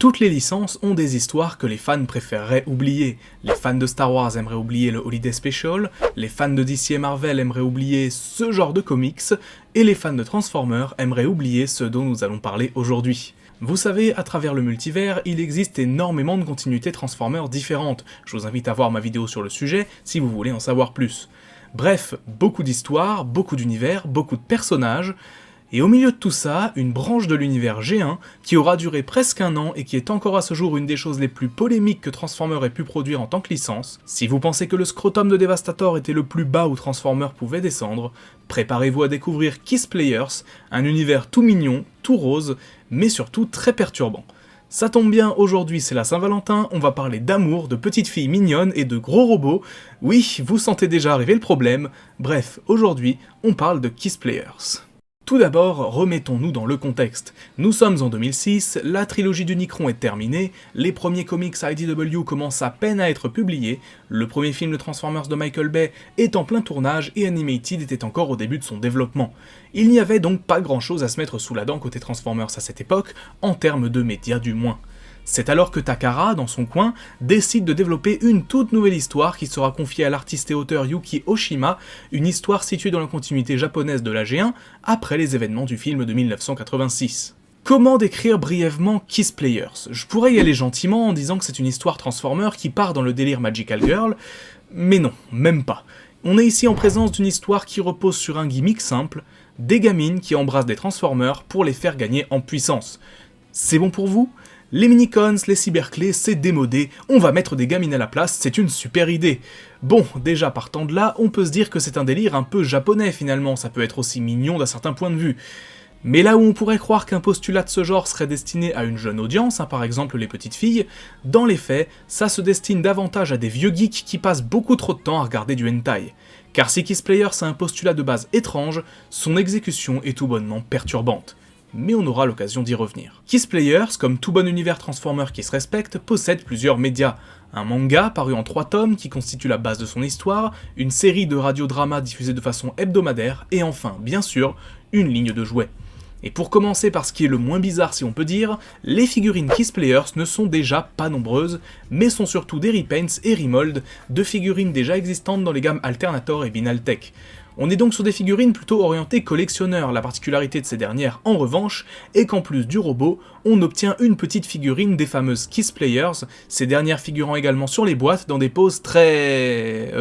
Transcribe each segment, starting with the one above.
Toutes les licences ont des histoires que les fans préféreraient oublier. Les fans de Star Wars aimeraient oublier le Holiday Special, les fans de DC et Marvel aimeraient oublier ce genre de comics, et les fans de Transformers aimeraient oublier ce dont nous allons parler aujourd'hui. Vous savez, à travers le multivers, il existe énormément de continuités Transformers différentes. Je vous invite à voir ma vidéo sur le sujet si vous voulez en savoir plus. Bref, beaucoup d'histoires, beaucoup d'univers, beaucoup de personnages, et au milieu de tout ça, une branche de l'univers G1 qui aura duré presque un an et qui est encore à ce jour une des choses les plus polémiques que Transformers ait pu produire en tant que licence. Si vous pensez que le scrotum de Devastator était le plus bas où Transformers pouvait descendre, préparez-vous à découvrir Kiss Players, un univers tout mignon, tout rose, mais surtout très perturbant. Ça tombe bien, aujourd'hui c'est la Saint-Valentin, on va parler d'amour, de petites filles mignonnes et de gros robots. Oui, vous sentez déjà arriver le problème. Bref, aujourd'hui, on parle de Kiss Players. Tout d'abord, remettons-nous dans le contexte. Nous sommes en 2006, la trilogie d'Unicron est terminée, les premiers comics IDW commencent à peine à être publiés, le premier film de Transformers de Michael Bay est en plein tournage et Animated était encore au début de son développement. Il n'y avait donc pas grand chose à se mettre sous la dent côté Transformers à cette époque, en termes de médias du moins. C'est alors que Takara, dans son coin, décide de développer une toute nouvelle histoire qui sera confiée à l'artiste et auteur Yuki Oshima, une histoire située dans la continuité japonaise de la G1, après les événements du film de 1986. Comment décrire brièvement Kiss Players? Je pourrais y aller gentiment en disant que c'est une histoire Transformer qui part dans le délire Magical Girl, mais non, même pas. On est ici en présence d'une histoire qui repose sur un gimmick simple, des gamines qui embrassent des Transformers pour les faire gagner en puissance. C'est bon pour vous? Les minicons, les cyberclés, c'est démodé, on va mettre des gamines à la place, c'est une super idée. Bon, déjà partant de là, on peut se dire que c'est un délire un peu japonais finalement, ça peut être aussi mignon d'un certain point de vue. Mais là où on pourrait croire qu'un postulat de ce genre serait destiné à une jeune audience, par exemple les petites filles, dans les faits, ça se destine davantage à des vieux geeks qui passent beaucoup trop de temps à regarder du hentai. Car si Kiss Players a un postulat de base étrange, son exécution est tout bonnement perturbante. Mais on aura l'occasion d'y revenir. Kiss Players, comme tout bon univers Transformer qui se respecte, possède plusieurs médias. Un manga paru en 3 tomes qui constitue la base de son histoire, une série de radiodramas diffusée de façon hebdomadaire, et enfin, bien sûr, une ligne de jouets. Et pour commencer par ce qui est le moins bizarre si on peut dire, les figurines Kiss Players ne sont déjà pas nombreuses, mais sont surtout des repaints et remolds de figurines déjà existantes dans les gammes Alternator et Binaltech. On est donc sur des figurines plutôt orientées collectionneurs, la particularité de ces dernières en revanche est qu'en plus du robot, on obtient une petite figurine des fameuses Kiss Players, ces dernières figurant également sur les boîtes dans des poses très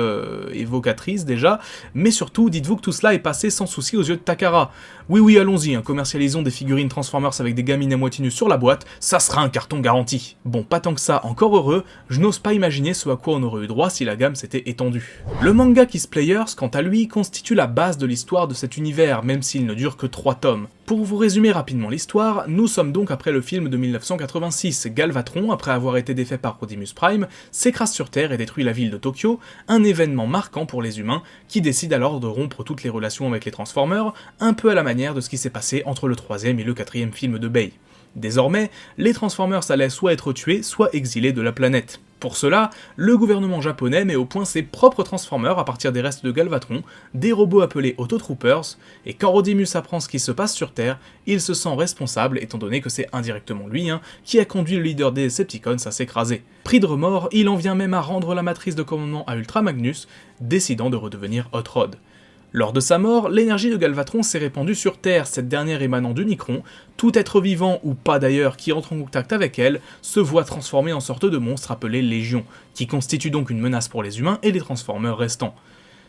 évocatrices déjà, mais surtout dites-vous que tout cela est passé sans souci aux yeux de Takara. Oui allons-y, commercialisons des figurines Transformers avec des gamines à moitié nues sur la boîte, ça sera un carton garanti. Bon, pas tant que ça, encore heureux, je n'ose pas imaginer ce à quoi on aurait eu droit si la gamme s'était étendue. Le manga Kiss Players, quant à lui, constitue la base de l'histoire de cet univers, même s'il ne dure que 3 tomes. Pour vous résumer rapidement l'histoire, nous sommes donc après le film de 1986. Galvatron, après avoir été défait par Rodimus Prime, s'écrase sur Terre et détruit la ville de Tokyo, un événement marquant pour les humains, qui décident alors de rompre toutes les relations avec les Transformers, un peu à la manière de ce qui s'est passé entre le 3e et le 4e film de Bay. Désormais, les Transformers allaient soit être tués, soit exilés de la planète. Pour cela, le gouvernement japonais met au point ses propres Transformers à partir des restes de Galvatron, des robots appelés Autotroopers, et quand Rodimus apprend ce qui se passe sur Terre, il se sent responsable étant donné que c'est indirectement lui qui a conduit le leader des Decepticons à s'écraser. Pris de remords, il en vient même à rendre la matrice de commandement à Ultra Magnus, décidant de redevenir Hot Rod. Lors de sa mort, l'énergie de Galvatron s'est répandue sur Terre, cette dernière émanant d'Unicron. Tout être vivant, ou pas d'ailleurs, qui entre en contact avec elle, se voit transformé en sorte de monstre appelé Légion, qui constitue donc une menace pour les humains et les Transformers restants.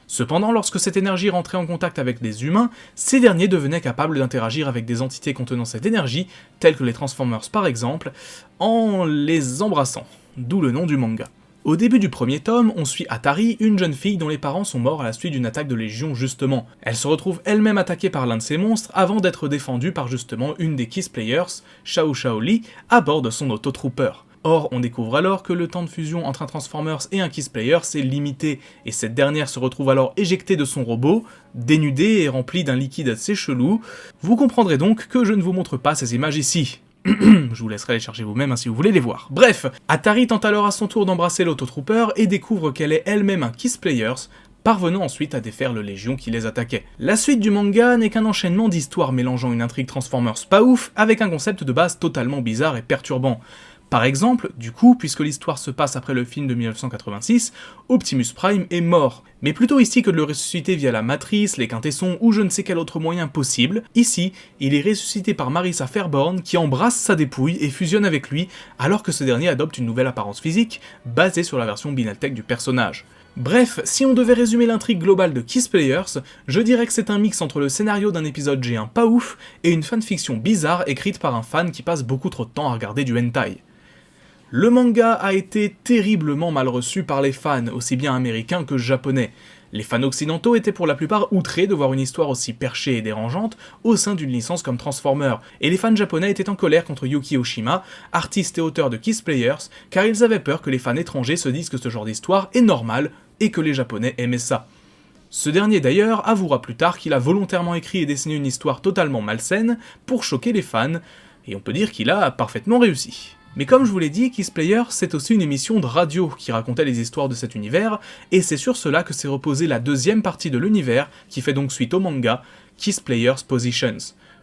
Cependant, lorsque cette énergie rentrait en contact avec des humains, ces derniers devenaient capables d'interagir avec des entités contenant cette énergie, telles que les Transformers par exemple, en les embrassant, d'où le nom du manga. Au début du premier tome, on suit Atari, une jeune fille dont les parents sont morts à la suite d'une attaque de Légion justement. Elle se retrouve elle-même attaquée par l'un de ces monstres avant d'être défendue par justement une des Kiss Players, Xiao Xiaoli, à bord de son Autotrooper. Or, on découvre alors que le temps de fusion entre un Transformers et un Kiss Player est limité, et cette dernière se retrouve alors éjectée de son robot, dénudée et remplie d'un liquide assez chelou. Vous comprendrez donc que je ne vous montre pas ces images ici. Je vous laisserai les chercher vous-même si vous voulez les voir. Bref, Atari tente alors à son tour d'embrasser l'Autotrooper et découvre qu'elle est elle-même un Kiss Players, parvenant ensuite à défaire le Légion qui les attaquait. La suite du manga n'est qu'un enchaînement d'histoires mélangeant une intrigue Transformers pas ouf avec un concept de base totalement bizarre et perturbant. Par exemple, du coup, puisque l'histoire se passe après le film de 1986, Optimus Prime est mort. Mais plutôt ici que de le ressusciter via la matrice, les quintessons ou je ne sais quel autre moyen possible, ici, il est ressuscité par Marissa Fairborn qui embrasse sa dépouille et fusionne avec lui, alors que ce dernier adopte une nouvelle apparence physique, basée sur la version Binaltech du personnage. Bref, si on devait résumer l'intrigue globale de Kiss Players, je dirais que c'est un mix entre le scénario d'un épisode G1 pas ouf et une fanfiction bizarre écrite par un fan qui passe beaucoup trop de temps à regarder du hentai. Le manga a été terriblement mal reçu par les fans, aussi bien américains que japonais. Les fans occidentaux étaient pour la plupart outrés de voir une histoire aussi perchée et dérangeante au sein d'une licence comme Transformers, et les fans japonais étaient en colère contre Yuki Oshima, artiste et auteur de Kiss Players, car ils avaient peur que les fans étrangers se disent que ce genre d'histoire est normal et que les japonais aimaient ça. Ce dernier d'ailleurs avouera plus tard qu'il a volontairement écrit et dessiné une histoire totalement malsaine pour choquer les fans, et on peut dire qu'il a parfaitement réussi. Mais comme je vous l'ai dit, Kiss Players, c'est aussi une émission de radio qui racontait les histoires de cet univers, et c'est sur cela que s'est reposée la deuxième partie de l'univers, qui fait donc suite au manga, Kiss Players Positions.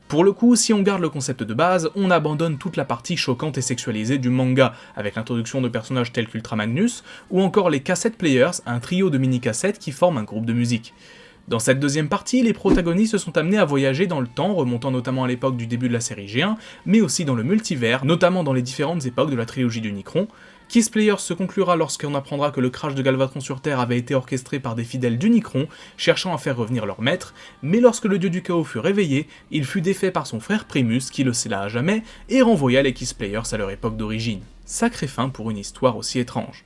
Pour le coup, si on garde le concept de base, on abandonne toute la partie choquante et sexualisée du manga, avec l'introduction de personnages tels qu'Ultra Magnus, ou encore les Cassette Players, un trio de mini-cassettes qui forment un groupe de musique. Dans cette deuxième partie, les protagonistes se sont amenés à voyager dans le temps, remontant notamment à l'époque du début de la série G1, mais aussi dans le multivers, notamment dans les différentes époques de la trilogie d'Unicron. Kiss Players se conclura lorsqu'on apprendra que le crash de Galvatron sur Terre avait été orchestré par des fidèles d'Unicron, cherchant à faire revenir leur maître, mais lorsque le dieu du chaos fut réveillé, il fut défait par son frère Primus, qui le scella à jamais, et renvoya les Kiss Players à leur époque d'origine. Sacrée fin pour une histoire aussi étrange.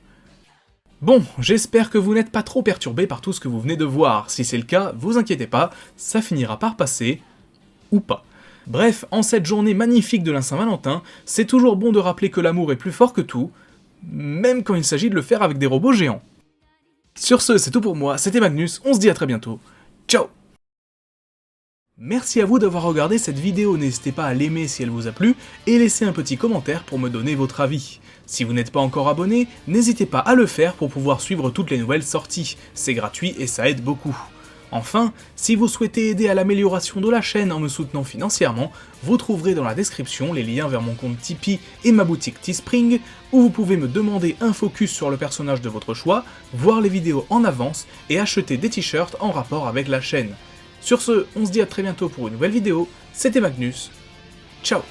Bon, j'espère que vous n'êtes pas trop perturbés par tout ce que vous venez de voir. Si c'est le cas, vous inquiétez pas, ça finira par passer, ou pas. Bref, en cette journée magnifique de la Saint-Valentin, c'est toujours bon de rappeler que l'amour est plus fort que tout, même quand il s'agit de le faire avec des robots géants. Sur ce, c'est tout pour moi, c'était Magnus, on se dit à très bientôt. Ciao! Merci à vous d'avoir regardé cette vidéo, n'hésitez pas à l'aimer si elle vous a plu, et laisser un petit commentaire pour me donner votre avis. Si vous n'êtes pas encore abonné, n'hésitez pas à le faire pour pouvoir suivre toutes les nouvelles sorties, c'est gratuit et ça aide beaucoup. Enfin, si vous souhaitez aider à l'amélioration de la chaîne en me soutenant financièrement, vous trouverez dans la description les liens vers mon compte Tipeee et ma boutique Teespring, où vous pouvez me demander un focus sur le personnage de votre choix, voir les vidéos en avance et acheter des t-shirts en rapport avec la chaîne. Sur ce, on se dit à très bientôt pour une nouvelle vidéo, c'était Magnus, ciao!